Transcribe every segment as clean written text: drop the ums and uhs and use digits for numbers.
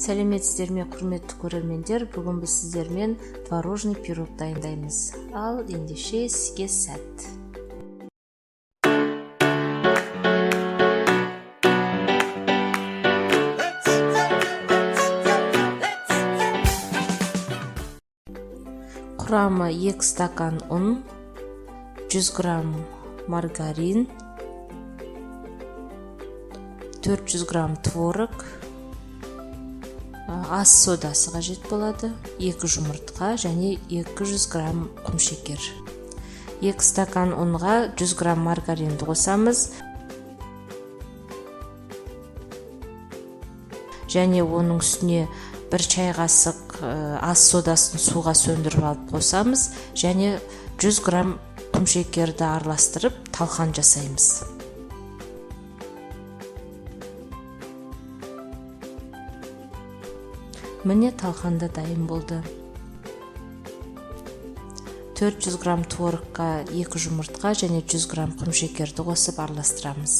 Сәлеметсіздер ме, құрметті көрермендер, бүгін біз сіздермен творожный пирог дайындаймыз. Ал ендеше сізге сәт. Құрамы 2 стакан ұн, 100 грамм маргарин, 400 грамм творог, ас содасы қажет болады, 2 жұмыртқа және 200 грамм құмшекер. 2 стакан ұнға 100 грамм маргаринді қосамыз және оның үстіне 1 чай қасық ас содасын суға сөндіріп алып қосамыз және 100 грамм құмшекерді араластырып талқан жасаймыз. Міне талқанда дайын болды. 400 грамм творогқа 2 жұмыртқа және 100 грамм құмшекерді қосып араластырамыз.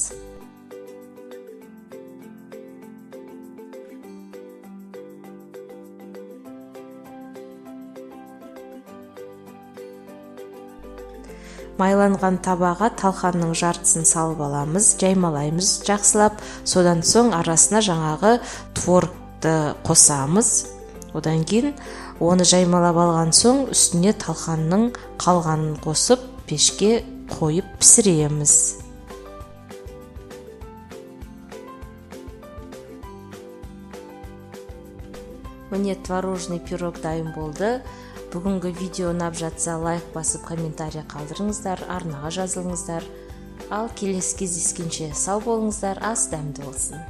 Майланған табаға талқанның жартысын салып аламыз, жаймалаймыз жақсылап, содан соң арасына жаңағы творогты қосамыз. Одан кейін оны жаймалап алған соң үстіне талқанның қалғанын қосып пешке қойып пісіреміз. Міне творожный пирог дайын болды. Бүгінгі видео ұнап жатса лайк басып комментарий қалдырыңыздар, арнаға жазылыңыздар. Ал келесі кездескенше сау болыңыздар, ас дәмді болсын.